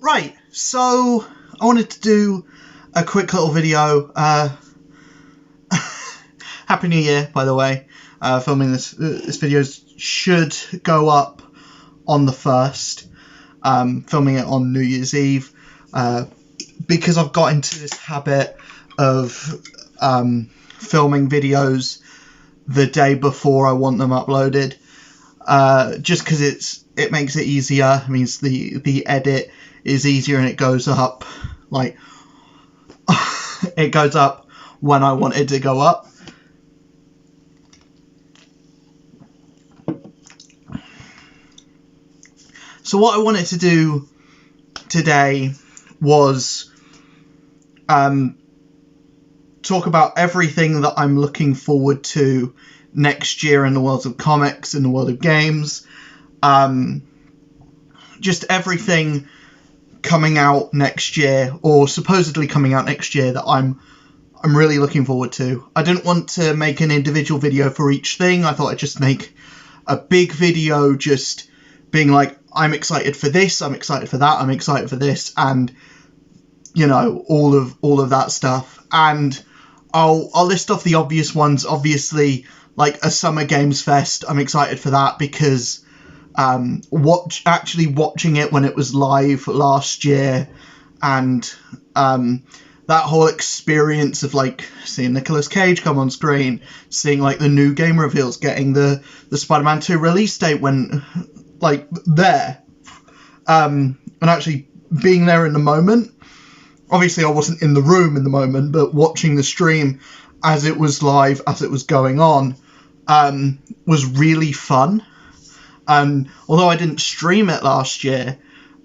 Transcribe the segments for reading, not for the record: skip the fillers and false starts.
Right, so I wanted to do a quick little video. Happy New Year, by the way. Filming this video should go up on the 1st. Filming it on New Year's Eve. Because I've got into this habit of filming videos the day before I want them uploaded. Just because it makes it easier. It means the edit is easier and it goes up like it goes up when I want it to go up. So what I wanted to do today was talk about everything that I'm looking forward to next year in the world of comics, in the world of games. Just everything coming out next year, or supposedly coming out next year, that I'm really looking forward to. I didn't want to make an individual video for each thing. I thought I'd just make a big video just being like, I'm excited for this, I'm excited for that, I'm excited for this, and you know, all of that stuff. And I'll list off the obvious ones. Obviously, like a Summer Games Fest, I'm excited for that because actually watching it when it was live last year, and that whole experience of like seeing Nicolas Cage come on screen, seeing like the new game reveals, getting the Spider-Man 2 release date when like there, and actually being there in the moment. Obviously I wasn't in the room in the moment, but watching the stream as it was live, as it was going on, was really fun. And although I didn't stream it last year,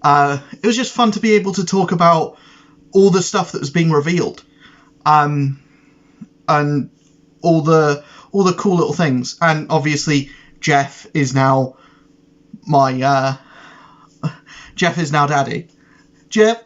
it was just fun to be able to talk about all the stuff that was being revealed, and all the cool little things. And obviously Jeff is now Jeff is now Daddy. Jeff.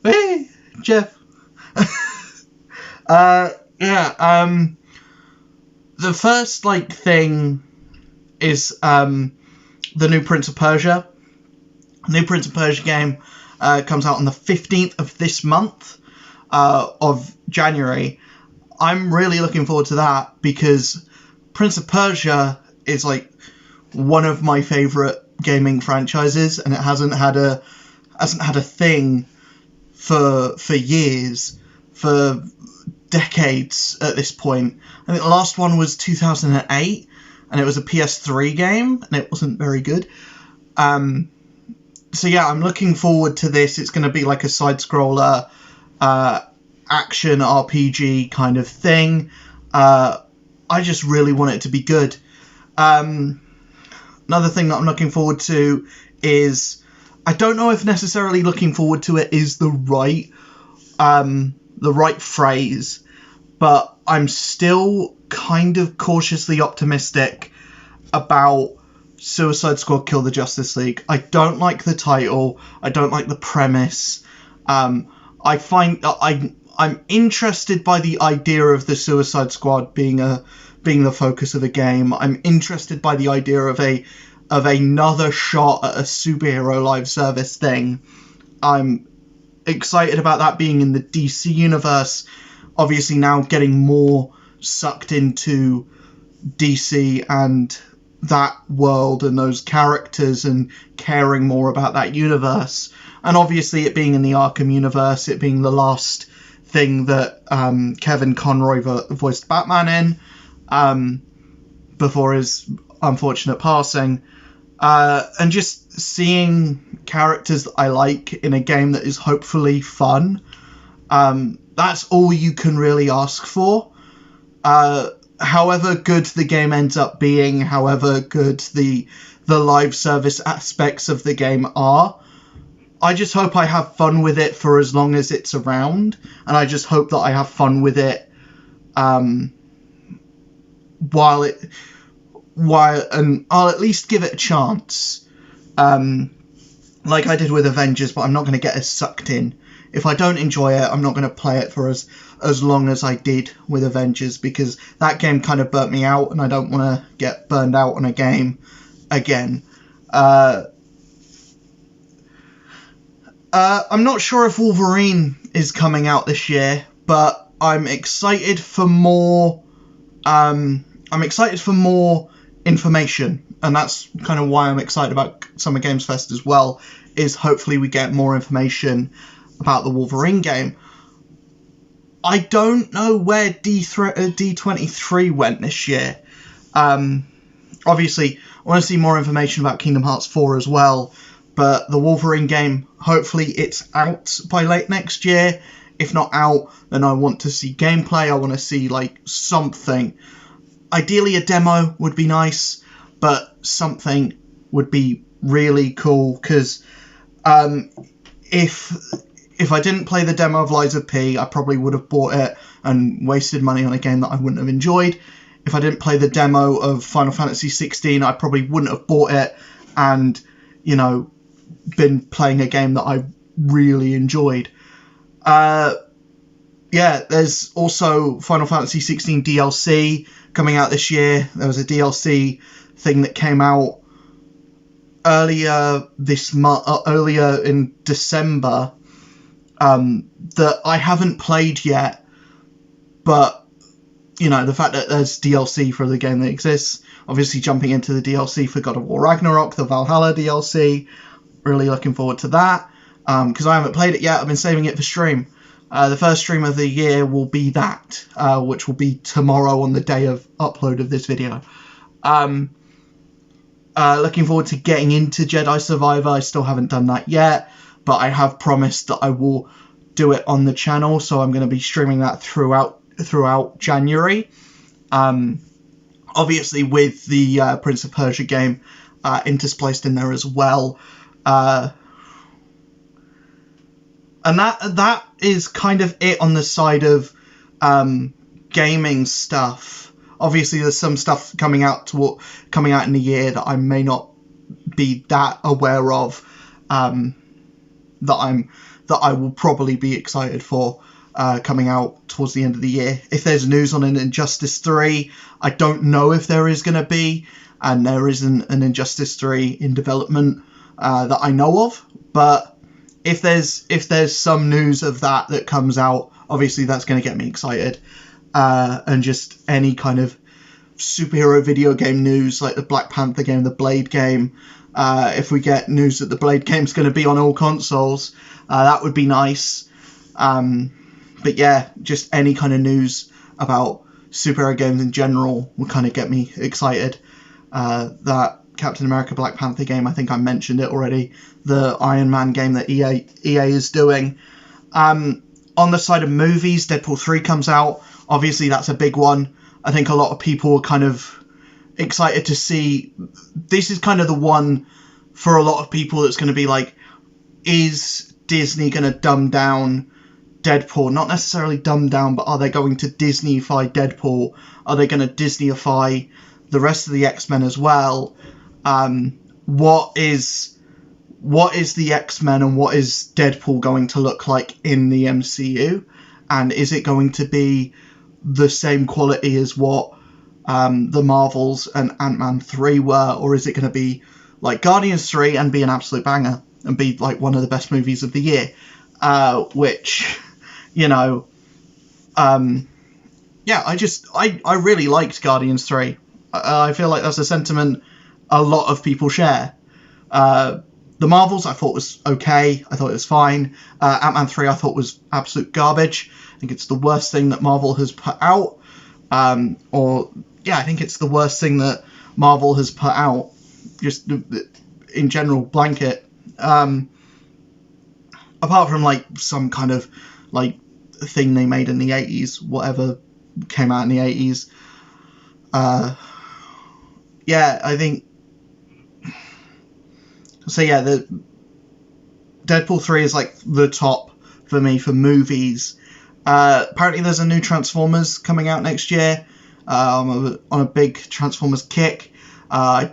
Hey, Jeff. The first thing is the new Prince of Persia. New Prince of Persia game comes out on the 15th of this month of January. I'm really looking forward to that because Prince of Persia is like one of my favourite gaming franchises, and it hasn't had a thing for years, for decades at this point. I think the last one was 2008, and it was a PS3 game, and it wasn't very good. So yeah, I'm looking forward to this. It's going to be like a side-scroller action RPG kind of thing. I just really want it to be good. Another thing that I'm looking forward to is, I don't know if necessarily looking forward to it is the right phrase, but I'm still kind of cautiously optimistic about Suicide Squad Kill the Justice League. I don't like the title. I don't like the premise. I'm interested by the idea of the Suicide Squad being the focus of a game. I'm interested by the idea of another shot at a superhero live service thing. I'm excited about that being in the DC universe. Obviously now getting more sucked into DC and that world and those characters and caring more about that universe. And obviously it being in the Arkham universe, it being the last thing that Kevin Conroy voiced Batman in before his unfortunate passing. And just seeing characters that I like in a game that is hopefully fun. That's all you can really ask for. However good the game ends up being, however good the live service aspects of the game are, I just hope I have fun with it for as long as it's around, and I just hope that I have fun with it and I'll at least give it a chance, like I did with Avengers, but I'm not going to get as sucked in. If I don't enjoy it, I'm not going to play it for as long as I did with Avengers, because that game kind of burnt me out, and I don't want to get burned out on a game again. I'm not sure if Wolverine is coming out this year, but I'm excited for more. I'm excited for more information, and that's kind of why I'm excited about Summer Games Fest as well. Is hopefully we get more information about the Wolverine game. I don't know where D23 went this year. Obviously, I want to see more information about Kingdom Hearts 4 as well. But the Wolverine game, hopefully it's out by late next year. If not out, then I want to see gameplay. I want to see, like, something. Ideally, a demo would be nice, but something would be really cool. Because if I didn't play the demo of Lies of P, I probably would have bought it and wasted money on a game that I wouldn't have enjoyed. If I didn't play the demo of Final Fantasy XVI, I probably wouldn't have bought it and, you know, been playing a game that I really enjoyed. Yeah, there's also Final Fantasy XVI DLC coming out this year. There was a DLC thing that came out earlier this month, earlier in December, that I haven't played yet, but, you know, the fact that there's DLC for the game that exists, obviously jumping into the DLC for God of War Ragnarok, the Valhalla DLC, really looking forward to that, because I haven't played it yet. I've been saving it for stream. The first stream of the year will be that, which will be tomorrow on the day of upload of this video. Looking forward to getting into Jedi Survivor. I still haven't done that yet, but I have promised that I will do it on the channel, so I'm going to be streaming that throughout January. Obviously with the Prince of Persia game interspliced in there as well. And that is kind of it on the side of gaming stuff. Obviously, there's some stuff coming out in the year that I may not be that aware of, that I will probably be excited for coming out towards the end of the year. If there's news on an Injustice 3, I don't know if there is going to be, and there isn't an Injustice 3 in development that I know of, but if there's some news of that comes out, obviously that's going to get me excited. And just any kind of superhero video game news, like the Black Panther game, the Blade game. If we get news that the Blade game's going to be on all consoles, that would be nice. But yeah, just any kind of news about superhero games in general would kind of get me excited. That Captain America Black Panther game, I think I mentioned it already. The Iron Man game that EA is doing. On the side of movies, Deadpool 3 comes out. Obviously, that's a big one. I think a lot of people are kind of excited to see. This is kind of the one for a lot of people that's going to be like, is Disney going to dumb down Deadpool? Not necessarily dumb down, but are they going to Disneyfy Deadpool? Are they going to Disneyify the rest of the X-Men as well? What is the X-Men and what is Deadpool going to look like in the MCU? And is it going to be the same quality as what the Marvels and Ant-Man 3 were, or is it going to be like Guardians 3 and be an absolute banger and be like one of the best movies of the year? Which, you know, yeah, I really liked Guardians 3. I feel like that's a sentiment a lot of people share. The Marvels I thought was okay. I thought it was fine. Ant-Man 3 I thought was absolute garbage. I think it's the worst thing that Marvel has put out. I think it's the worst thing that Marvel has put out. Just in general, blanket. Apart from like some kind of like thing they made in the 80s, whatever came out in the 80s. Yeah, I think. So yeah, the Deadpool 3 is like the top for me for movies. Apparently there's a new Transformers coming out next year. I'm on a big Transformers kick. I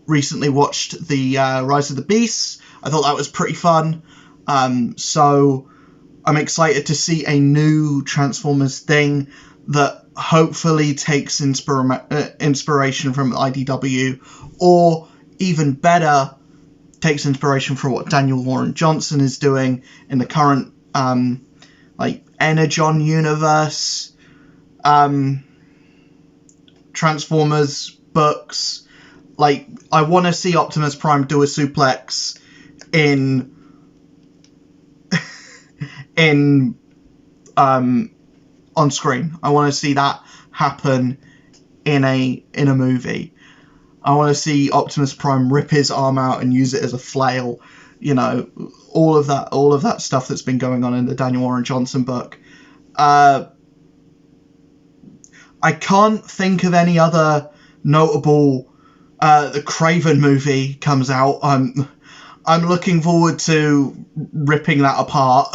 recently watched the Rise of the Beasts. I thought that was pretty fun. So I'm excited to see a new Transformers thing that hopefully takes inspiration from IDW, or even better, takes inspiration from what Daniel Warren Johnson is doing in the current Energon universe, Transformers books. Like, I want to see Optimus Prime do a suplex in on screen. I want to see that happen in a movie. I want to see Optimus Prime rip his arm out and use it as a flail. You know, all of that stuff that's been going on in the Daniel Warren Johnson book. I can't think of any other notable. The Craven movie comes out. I'm looking forward to ripping that apart.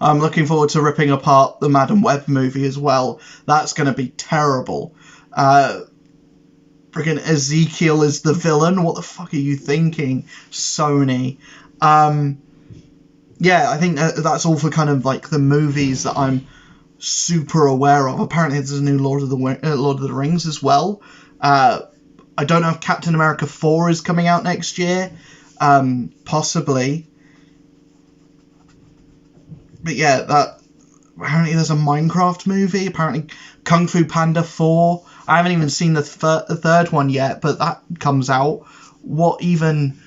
I'm looking forward to ripping apart the Madam Web movie as well. That's going to be terrible. Friggin' Ezekiel is the villain. What the fuck are you thinking, Sony? Yeah, I think that's all for kind of like the movies that I'm super aware of. Apparently there's a new Lord of the Rings as well. I don't know if Captain America 4 is coming out next year. Possibly. But yeah, apparently there's a Minecraft movie. Apparently Kung Fu Panda 4. I haven't even seen the third one yet, but that comes out. What even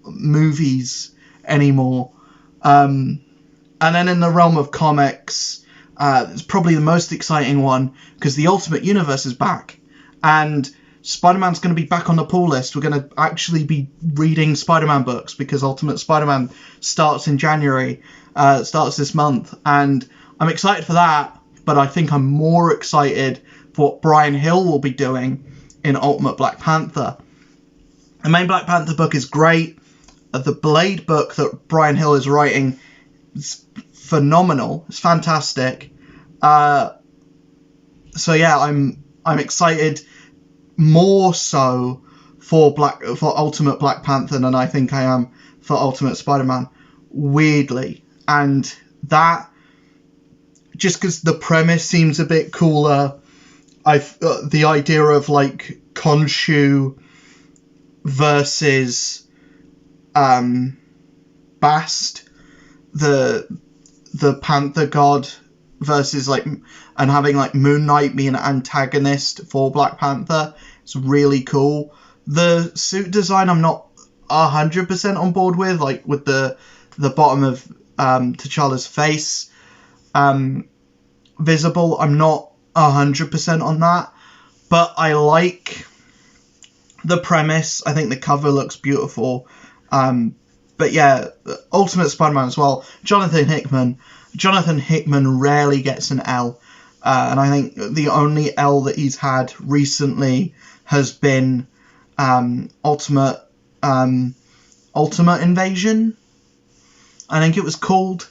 movies anymore? And then in the realm of comics, it's probably the most exciting one because the Ultimate Universe is back, and Spider-Man's going to be back on the pull list. We're going to actually be reading Spider-Man books because Ultimate Spider-Man starts in January, starts this month, and I'm excited for that, but I think I'm more excited for what Brian Hill will be doing in Ultimate Black Panther. The main Black Panther book is great. The Blade book that Brian Hill is writing is phenomenal. It's fantastic. So yeah, I'm excited more so for Ultimate Black Panther than I think I am for Ultimate Spider-Man, weirdly. And that, just because the premise seems a bit cooler, the idea of like Khonshu versus Bast, the Panther God, versus like, and having like Moon Knight be an antagonist for Black Panther. It's really cool. The suit design I'm not 100% on board with, like with the bottom of T'Challa's face visible. I'm not 100% on that, but I like the premise. I think the cover looks beautiful. But yeah, Ultimate Spider-Man as well. Jonathan Hickman rarely gets an L. And I think the only L that he's had recently has been Ultimate Invasion, I think it was called.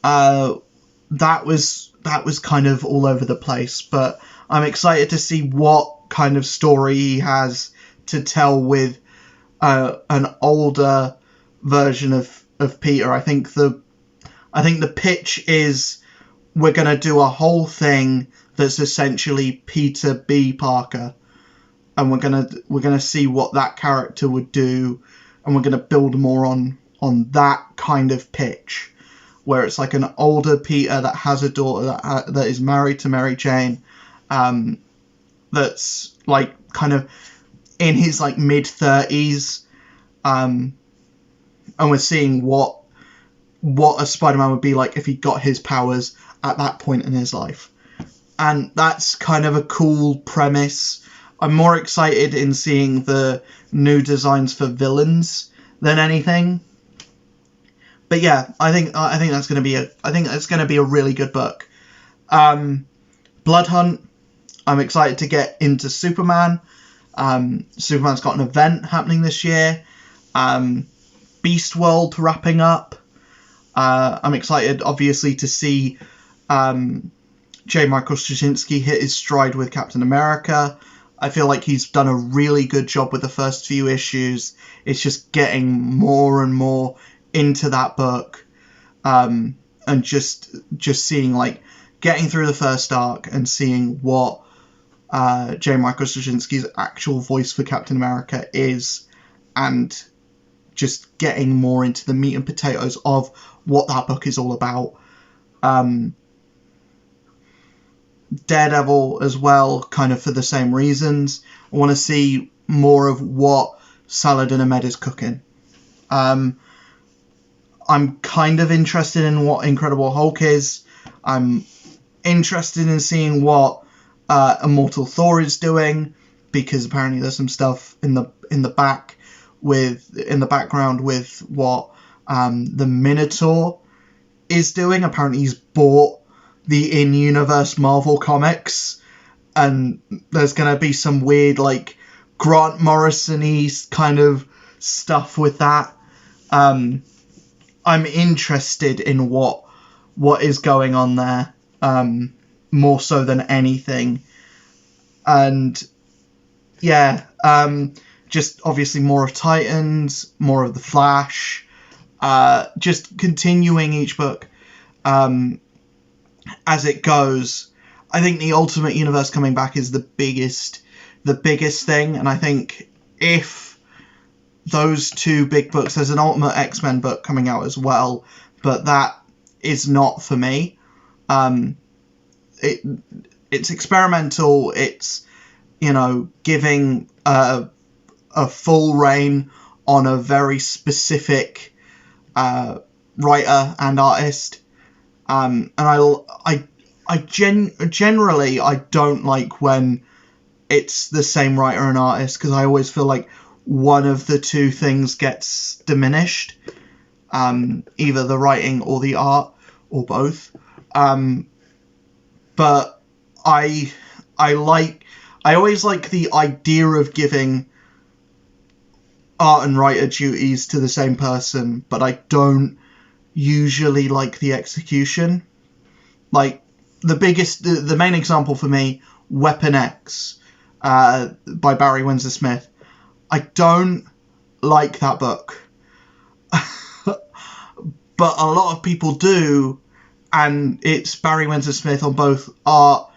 That was kind of all over the place, but I'm excited to see what kind of story he has to tell with an older version of Peter. I think the pitch is we're going to do a whole thing that's essentially Peter B. Parker, and we're gonna see what that character would do, and we're gonna build more on that kind of pitch, where it's like an older Peter that has a daughter that is married to Mary Jane, that's like kind of in his like mid-30s, and we're seeing what a Spider-Man would be like if he got his powers at that point in his life. And that's kind of a cool premise. I'm more excited in seeing the new designs for villains than anything. But yeah, I think that's going to be a really good book. Blood Hunt, I'm excited to get into Superman. Superman's got an event happening this year. Beast World wrapping up. I'm excited, obviously, to see J. Michael Straczynski hit his stride with Captain America. I feel like he's done a really good job with the first few issues. It's just getting more and more into that book, and just seeing, like, getting through the first arc and seeing what J. Michael Straczynski's actual voice for Captain America is, and just getting more into the meat and potatoes of what that book is all about. Daredevil as well, kind of for the same reasons. I want to see more of what Saladin Ahmed is cooking. I'm kind of interested in what Incredible Hulk is. I'm interested in seeing what Immortal Thor is doing, because apparently there's some stuff in the background with what the Minotaur is doing. Apparently he's bought the in-universe Marvel comics, and there's going to be some weird, like, Grant Morrison-y kind of stuff with that. I'm interested in what is going on there, more so than anything. And yeah, just obviously more of Titans, more of the Flash, just continuing each book as it goes. I think the Ultimate Universe coming back is the biggest thing, and I think if those two big books, there's an Ultimate X-Men book coming out as well, but that is not for me. It's experimental. It's, giving a full reign on a very specific writer and artist. And generally I don't like when it's the same writer and artist, because I always feel like one of the two things gets diminished, either the writing or the art, or both. But I always like the idea of giving art and writer duties to the same person, but I don't usually like the execution. Like, the main example for me, Weapon X, by Barry Windsor Smith. I don't like that book. But a lot of people do, and it's Barry Windsor Smith on both art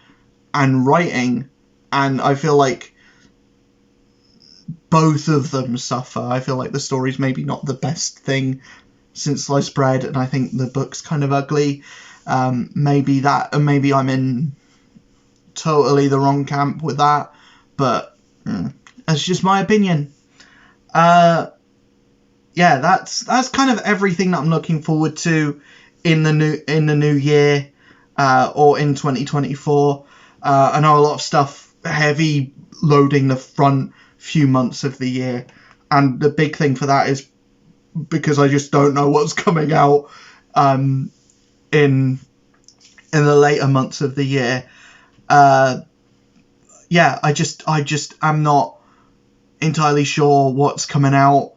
and writing, and I feel like both of them suffer. I feel like the story's maybe not the best thing since sliced bread, and I think the book's kind of ugly. Maybe I'm in totally the wrong camp with that, but that's just my opinion. Yeah, that's kind of everything that I'm looking forward to in the new year, or in 2024. I know a lot of stuff heavy loading the front few months of the year, and the big thing for that is because I just don't know what's coming out in the later months of the year. Yeah, I just am not entirely sure what's coming out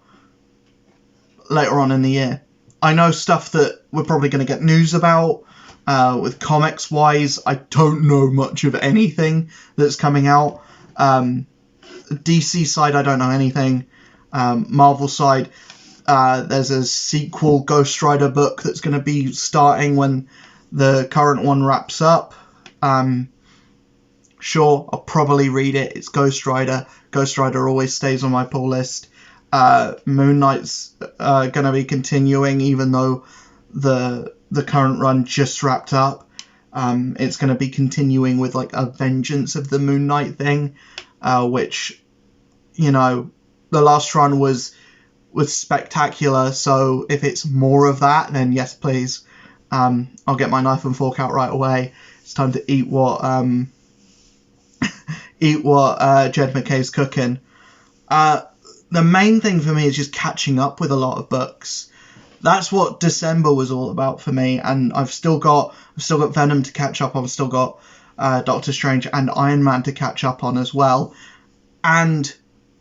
later on in the year. I know stuff that we're probably going to get news about. With comics wise, I don't know much of anything that's coming out. DC side, I don't know anything. Marvel side, there's a sequel Ghost Rider book that's going to be starting when the current one wraps up. Sure, I'll probably read it. It's Ghost Rider. Ghost Rider always stays on my pull list. Moon Knight's going to be continuing, even though the current run just wrapped up. It's going to be continuing with like a Vengeance of the Moon Knight thing, which, the last run was spectacular. So if it's more of that, then yes, please. I'll get my knife and fork out right away. It's time to eat what Jed McKay's cooking. The main thing for me is just catching up with a lot of books. That's what December was all about for me, and I've still got Venom to catch up on. I've still got Doctor Strange and Iron Man to catch up on as well, and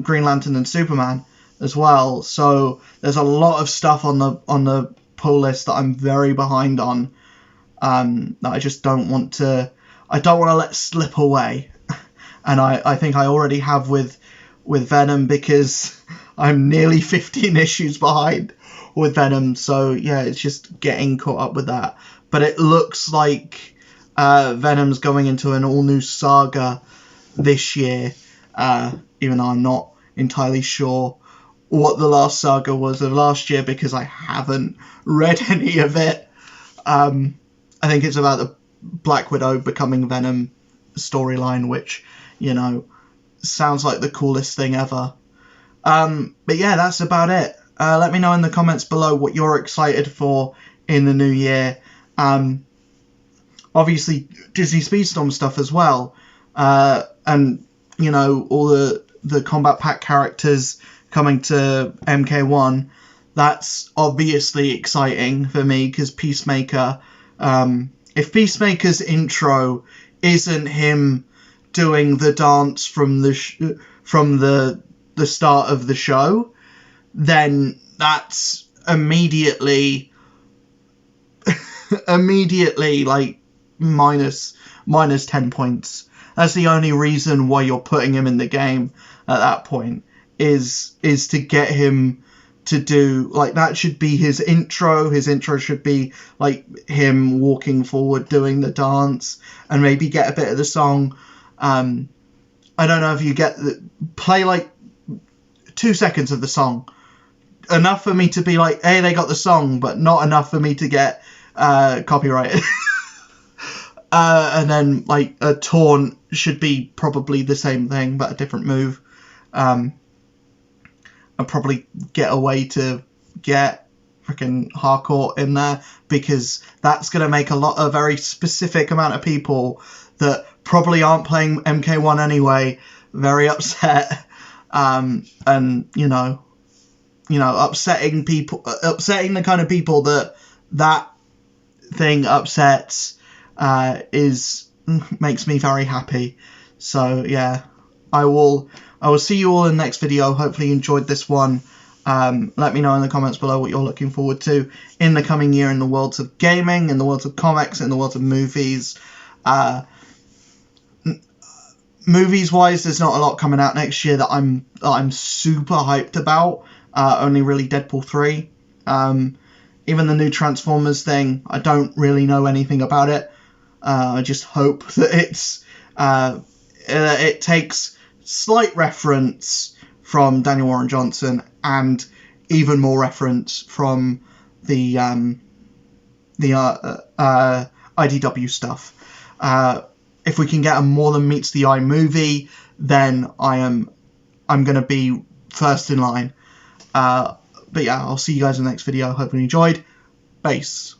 Green Lantern and Superman as well. So there's a lot of stuff on the pull list that I'm very behind on, that I just don't want to let slip away. And I think I already have with Venom, because I'm nearly 15 issues behind with Venom. So yeah, it's just getting caught up with that. But it looks like Venom's going into an all new saga this year, even though I'm not entirely sure what the last saga was of last year because I haven't read any of it. I think it's about the Black Widow becoming Venom storyline, which, you know, sounds like the coolest thing ever. But yeah, that's about it. Let me know in the comments below what you're excited for in the new year. Obviously, Disney Speedstorm stuff as well. And, you know, all the Combat Pack characters coming to MK1. That's obviously exciting for me because Peacemaker... if Peacemaker's intro isn't him doing the dance from the start of the show, then that's immediately like minus 10 points. That's the only reason why you're putting him in the game at that point, is to get him to do, like, that should be his intro. His intro should be like him walking forward doing the dance, and maybe get a bit of the song. I don't know if you play like 2 seconds of the song, enough for me to be like, hey, they got the song, but not enough for me to get copyrighted. And then like a taunt should be probably the same thing but a different move. And probably get a way to get freaking hardcore in there, because that's going to make a very specific amount of people that probably aren't playing MK1 anyway very upset. And you know, upsetting the kind of people that thing upsets makes me very happy. So yeah, I will see you all in the next video. Hopefully you enjoyed this one. Let me know in the comments below what you're looking forward to in the coming year in the worlds of gaming, in the worlds of comics, in the worlds of movies. Movies wise, there's not a lot coming out next year that I'm super hyped about. Only really Deadpool 3. Even the new Transformers thing, I don't really know anything about it. I just hope that it takes slight reference from Daniel Warren Johnson, and even more reference from the IDW stuff. If we can get a more than meets the eye movie, then I'm gonna be first in line. But yeah, I'll see you guys in the next video. Hope you enjoyed. Peace.